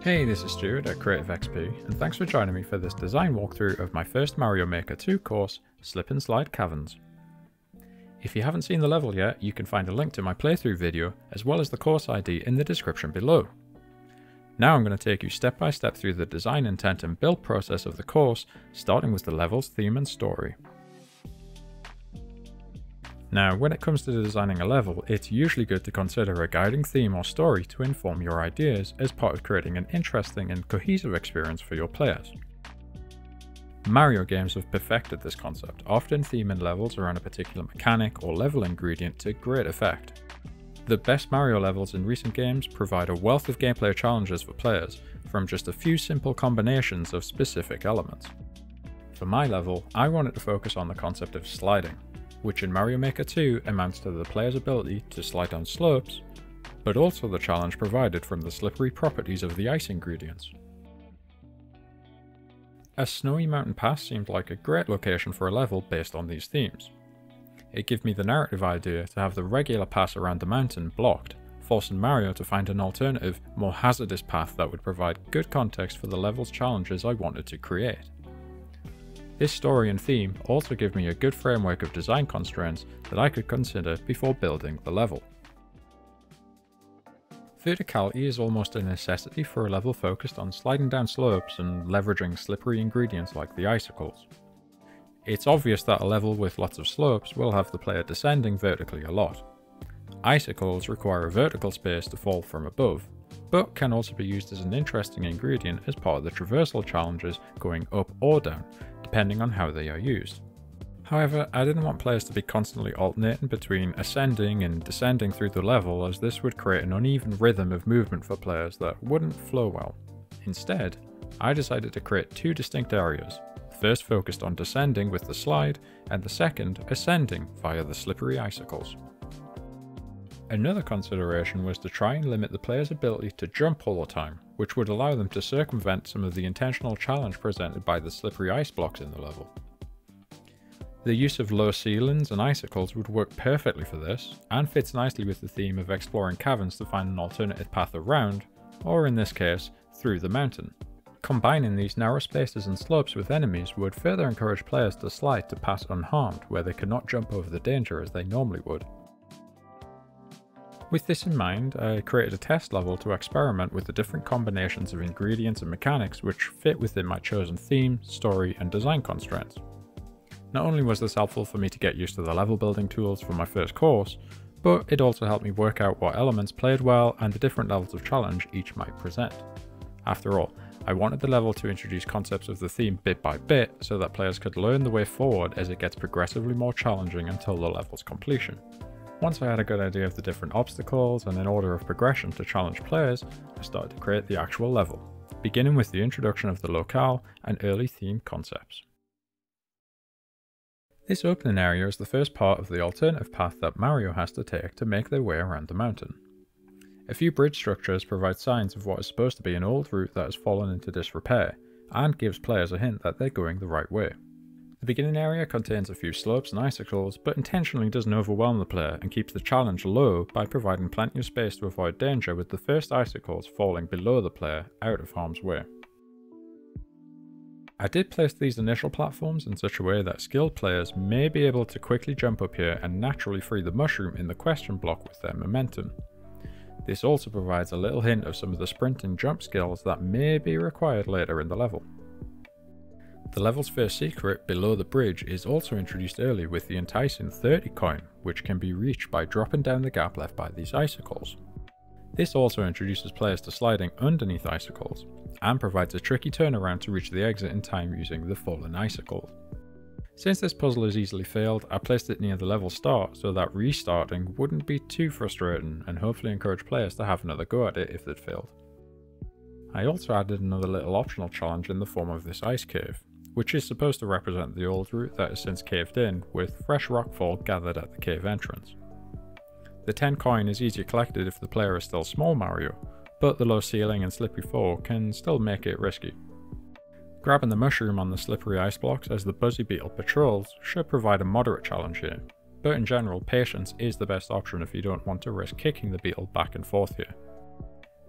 Hey, this is Stuart at creativeXP, and thanks for joining me for this design walkthrough of my first Mario Maker 2 course, Slip and Slide Caverns. If you haven't seen the level yet, you can find a link to my playthrough video, as well as the course ID in the description below. Now I'm going to take you step by step through the design intent and build process of the course, starting with the level's theme and story. Now, when it comes to designing a level, it's usually good to consider a guiding theme or story to inform your ideas as part of creating an interesting and cohesive experience for your players. Mario games have perfected this concept, often theming levels around a particular mechanic or level ingredient to great effect. The best Mario levels in recent games provide a wealth of gameplay challenges for players, from just a few simple combinations of specific elements. For my level, I wanted to focus on the concept of sliding, which in Mario Maker 2 amounts to the player's ability to slide down slopes, but also the challenge provided from the slippery properties of the ice ingredients. A snowy mountain pass seemed like a great location for a level based on these themes. It gave me the narrative idea to have the regular pass around the mountain blocked, forcing Mario to find an alternative, more hazardous path that would provide good context for the level's challenges I wanted to create. This story and theme also give me a good framework of design constraints that I could consider before building the level. Verticality is almost a necessity for a level focused on sliding down slopes and leveraging slippery ingredients like the icicles. It's obvious that a level with lots of slopes will have the player descending vertically a lot. Icicles require a vertical space to fall from above, but can also be used as an interesting ingredient as part of the traversal challenges going up or down, depending on how they are used. However, I didn't want players to be constantly alternating between ascending and descending through the level, as this would create an uneven rhythm of movement for players that wouldn't flow well. Instead, I decided to create two distinct areas, the first focused on descending with the slide, and the second ascending via the slippery icicles. Another consideration was to try and limit the player's ability to jump all the time, which would allow them to circumvent some of the intentional challenge presented by the slippery ice blocks in the level. The use of low ceilings and icicles would work perfectly for this, and fits nicely with the theme of exploring caverns to find an alternative path around, or in this case, through the mountain. Combining these narrow spaces and slopes with enemies would further encourage players to slide to pass unharmed where they could not jump over the danger as they normally would. With this in mind, I created a test level to experiment with the different combinations of ingredients and mechanics which fit within my chosen theme, story, and design constraints. Not only was this helpful for me to get used to the level building tools for my first course, but it also helped me work out what elements played well and the different levels of challenge each might present. After all, I wanted the level to introduce concepts of the theme bit by bit so that players could learn the way forward as it gets progressively more challenging until the level's completion. Once I had a good idea of the different obstacles and an order of progression to challenge players, I started to create the actual level, beginning with the introduction of the locale and early theme concepts. This opening area is the first part of the alternative path that Mario has to take to make their way around the mountain. A few bridge structures provide signs of what is supposed to be an old route that has fallen into disrepair, and gives players a hint that they're going the right way. The beginning area contains a few slopes and icicles, but intentionally doesn't overwhelm the player and keeps the challenge low by providing plenty of space to avoid danger, with the first icicles falling below the player out of harm's way. I did place these initial platforms in such a way that skilled players may be able to quickly jump up here and naturally free the mushroom in the question block with their momentum. This also provides a little hint of some of the sprint and jump skills that may be required later in the level. The level's first secret, below the bridge, is also introduced early with the enticing 30 coin, which can be reached by dropping down the gap left by these icicles. This also introduces players to sliding underneath icicles, and provides a tricky turnaround to reach the exit in time using the fallen icicles. Since this puzzle is easily failed, I placed it near the level start so that restarting wouldn't be too frustrating and hopefully encourage players to have another go at it if they'd failed. I also added another little optional challenge in the form of this ice cave, which is supposed to represent the old route that has since caved in, with fresh rockfall gathered at the cave entrance. The 10 coin is easier collected if the player is still small Mario, but the low ceiling and slippery fall can still make it risky. Grabbing the mushroom on the slippery ice blocks as the Buzzy Beetle patrols should provide a moderate challenge here, but in general patience is the best option if you don't want to risk kicking the beetle back and forth here.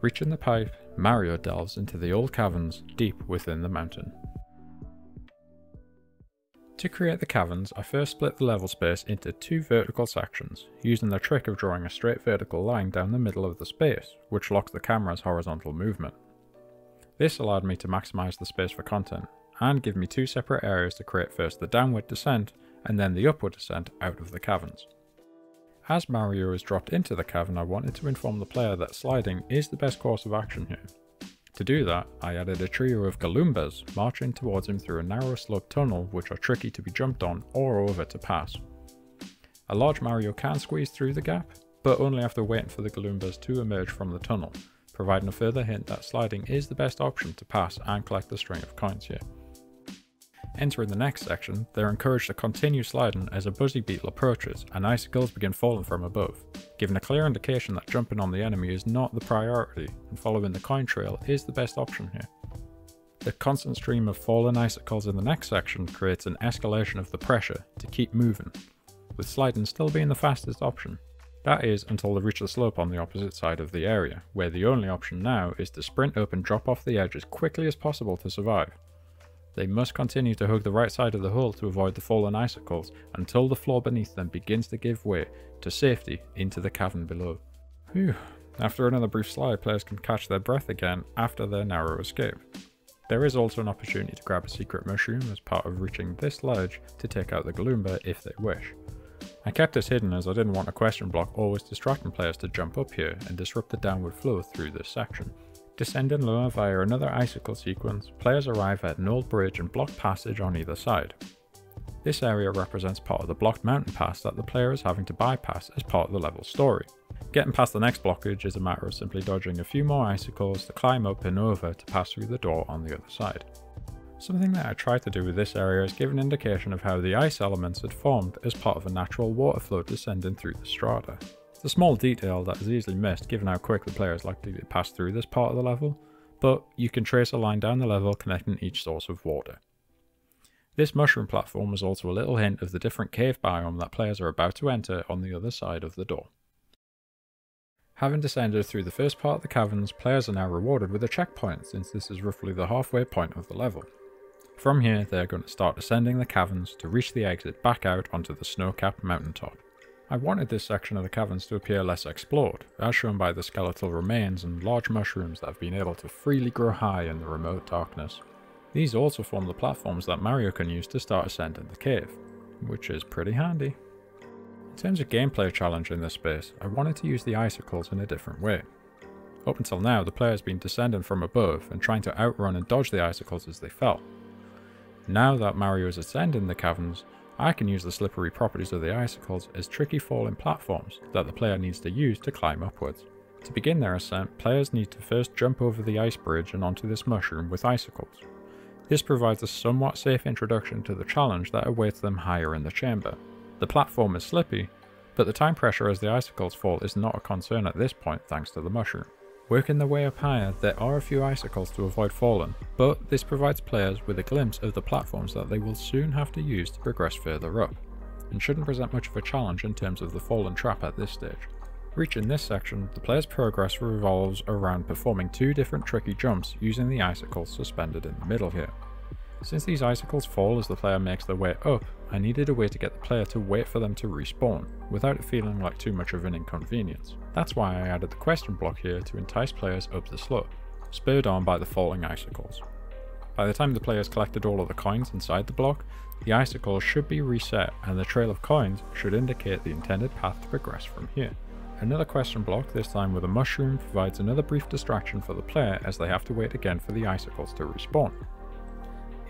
Reaching the pipe, Mario delves into the old caverns deep within the mountain. To create the caverns, I first split the level space into 2 vertical sections, using the trick of drawing a straight vertical line down the middle of the space, which locks the camera's horizontal movement. This allowed me to maximise the space for content, and give me 2 separate areas to create first the downward descent, and then the upward descent out of the caverns. As Mario is dropped into the cavern, I wanted to inform the player that sliding is the best course of action here. To do that, I added a trio of Galoombas marching towards him through a narrow sloped tunnel which are tricky to be jumped on or over to pass. A large Mario can squeeze through the gap, but only after waiting for the Galoombas to emerge from the tunnel, providing a further hint that sliding is the best option to pass and collect the string of coins here. Entering the next section, they're encouraged to continue sliding as a buzzy beetle approaches and icicles begin falling from above, giving a clear indication that jumping on the enemy is not the priority and following the coin trail is the best option here. The constant stream of fallen icicles in the next section creates an escalation of the pressure to keep moving, with sliding still being the fastest option. That is until they reach the slope on the opposite side of the area, where the only option now is to sprint up and drop off the edge as quickly as possible to survive. They must continue to hug the right side of the hole to avoid the fallen icicles until the floor beneath them begins to give way to safety into the cavern below. Phew. After another brief slide, players can catch their breath again after their narrow escape. There is also an opportunity to grab a secret mushroom as part of reaching this ledge to take out the Galoomba if they wish. I kept this hidden as I didn't want a question block always distracting players to jump up here and disrupt the downward flow through this section. Descending lower via another icicle sequence, players arrive at an old bridge and blocked passage on either side. This area represents part of the blocked mountain pass that the player is having to bypass as part of the level's story. Getting past the next blockage is a matter of simply dodging a few more icicles to climb up and over to pass through the door on the other side. Something that I tried to do with this area is give an indication of how the ice elements had formed as part of a natural water flow descending through the strata. It's a small detail that is easily missed given how quick the player is likely to pass through this part of the level, but you can trace a line down the level connecting each source of water. This mushroom platform is also a little hint of the different cave biome that players are about to enter on the other side of the door. Having descended through the first part of the caverns, players are now rewarded with a checkpoint since this is roughly the halfway point of the level. From here they are going to start descending the caverns to reach the exit back out onto the snow-capped mountaintop. I wanted this section of the caverns to appear less explored, as shown by the skeletal remains and large mushrooms that have been able to freely grow high in the remote darkness. These also form the platforms that Mario can use to start ascending the cave, which is pretty handy. In terms of gameplay challenge in this space, I wanted to use the icicles in a different way. Up until now, the player has been descending from above and trying to outrun and dodge the icicles as they fell. Now that Mario is ascending the caverns, I can use the slippery properties of the icicles as tricky falling platforms that the player needs to use to climb upwards. To begin their ascent, players need to first jump over the ice bridge and onto this mushroom with icicles. This provides a somewhat safe introduction to the challenge that awaits them higher in the chamber. The platform is slippy, but the time pressure as the icicles fall is not a concern at this point thanks to the mushroom. Working their way up higher, there are a few icicles to avoid falling, but this provides players with a glimpse of the platforms that they will soon have to use to progress further up, and shouldn't present much of a challenge in terms of the fallen trap at this stage. Reaching this section, the player's progress revolves around performing 2 different tricky jumps using the icicles suspended in the middle here. Since these icicles fall as the player makes their way up, I needed a way to get the player to wait for them to respawn, without it feeling like too much of an inconvenience. That's why I added the question block here to entice players up the slope, spurred on by the falling icicles. By the time the player has collected all of the coins inside the block, the icicles should be reset and the trail of coins should indicate the intended path to progress from here. Another question block, this time with a mushroom, provides another brief distraction for the player as they have to wait again for the icicles to respawn.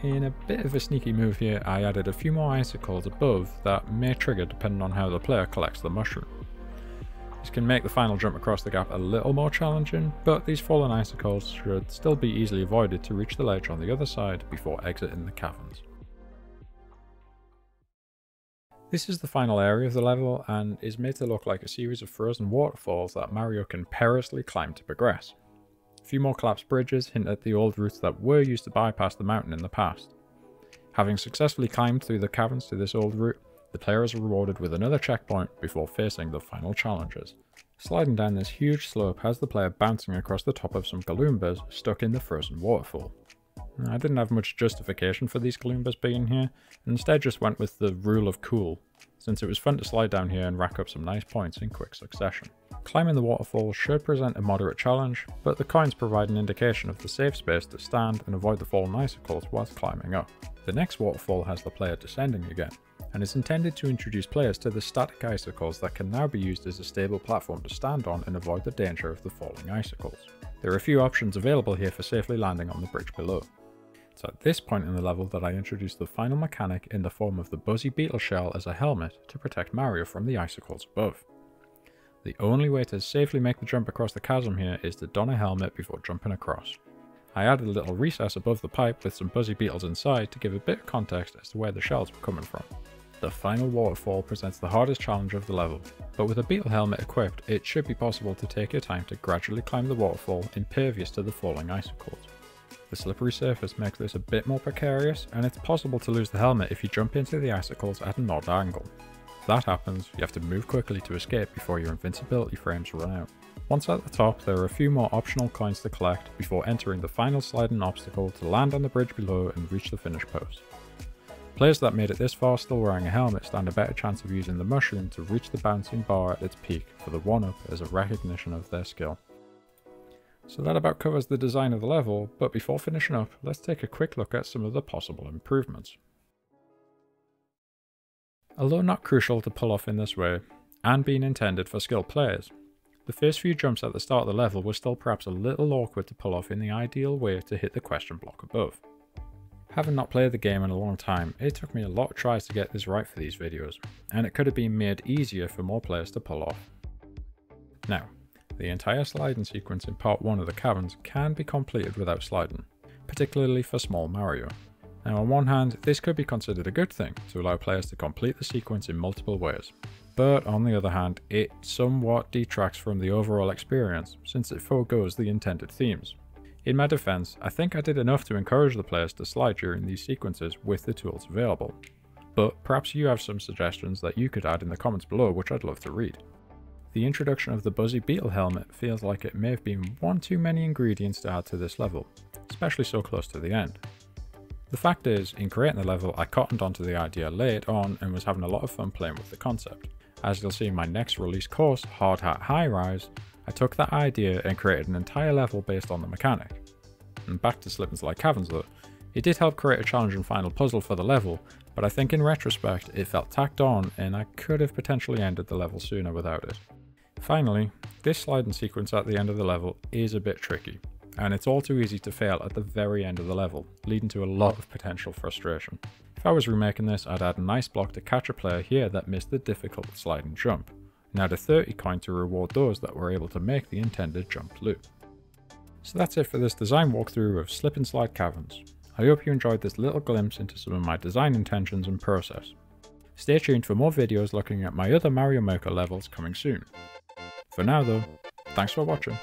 In a bit of a sneaky move here, I added a few more icicles above that may trigger depending on how the player collects the mushroom. This can make the final jump across the gap a little more challenging, but these fallen icicles should still be easily avoided to reach the ledge on the other side before exiting the caverns. This is the final area of the level and is made to look like a series of frozen waterfalls that Mario can perilously climb to progress. A few more collapsed bridges hint at the old routes that were used to bypass the mountain in the past. Having successfully climbed through the caverns to this old route, The player is rewarded with another checkpoint before facing the final challenges. Sliding down this huge slope has the player bouncing across the top of some Galoombas stuck in the frozen waterfall. I didn't have much justification for these Galoombas being here, and instead just went with the rule of cool, since it was fun to slide down here and rack up some nice points in quick succession. Climbing the waterfall should present a moderate challenge, but the coins provide an indication of the safe space to stand and avoid the fallen icicles whilst climbing up. The next waterfall has the player descending again, and is intended to introduce players to the static icicles that can now be used as a stable platform to stand on and avoid the danger of the falling icicles. There are a few options available here for safely landing on the bridge below. It's at this point in the level that I introduce the final mechanic in the form of the Buzzy Beetle shell as a helmet to protect Mario from the icicles above. The only way to safely make the jump across the chasm here is to don a helmet before jumping across. I added a little recess above the pipe with some Buzzy Beetles inside to give a bit of context as to where the shells were coming from. The final waterfall presents the hardest challenge of the level, but with a beetle helmet equipped, it should be possible to take your time to gradually climb the waterfall impervious to the falling icicles. The slippery surface makes this a bit more precarious, and it's possible to lose the helmet if you jump into the icicles at an odd angle. If that happens, you have to move quickly to escape before your invincibility frames run out. Once at the top, there are a few more optional coins to collect before entering the final sliding obstacle to land on the bridge below and reach the finish post. Players that made it this far still wearing a helmet stand a better chance of using the mushroom to reach the bouncing bar at its peak for the 1-up as a recognition of their skill. So that about covers the design of the level, but before finishing up, let's take a quick look at some of the possible improvements. Although not crucial to pull off in this way, and being intended for skilled players, the first few jumps at the start of the level were still perhaps a little awkward to pull off in the ideal way to hit the question block above. Having not played the game in a long time, it took me a lot of tries to get this right for these videos, and it could have been made easier for more players to pull off. Now, the entire sliding sequence in part 1 of the caverns can be completed without sliding, particularly for small Mario. Now on one hand, this could be considered a good thing to allow players to complete the sequence in multiple ways, but on the other hand, it somewhat detracts from the overall experience since it forgoes the intended themes. In my defense, I think I did enough to encourage the players to slide during these sequences with the tools available, but perhaps you have some suggestions that you could add in the comments below which I'd love to read. The introduction of the Buzzy Beetle helmet feels like it may have been one too many ingredients to add to this level, especially so close to the end. The fact is, in creating the level I cottoned onto the idea late on and was having a lot of fun playing with the concept. As you'll see in my next release course, Hard Hat High Rise, I took that idea and created an entire level based on the mechanic. And back to Slide Caverns though, it did help create a challenging final puzzle for the level, but I think in retrospect it felt tacked on and I could have potentially ended the level sooner without it. Finally, this sliding sequence at the end of the level is a bit tricky, and it's all too easy to fail at the very end of the level, leading to a lot of potential frustration. If I was remaking this, I'd add a nice block to catch a player here that missed the difficult sliding jump, and add a 30 coin to reward those that were able to make the intended jump loop. So that's it for this design walkthrough of Slip and Slide Caverns. I hope you enjoyed this little glimpse into some of my design intentions and process. Stay tuned for more videos looking at my other Mario Maker levels coming soon. For now though, thanks for watching.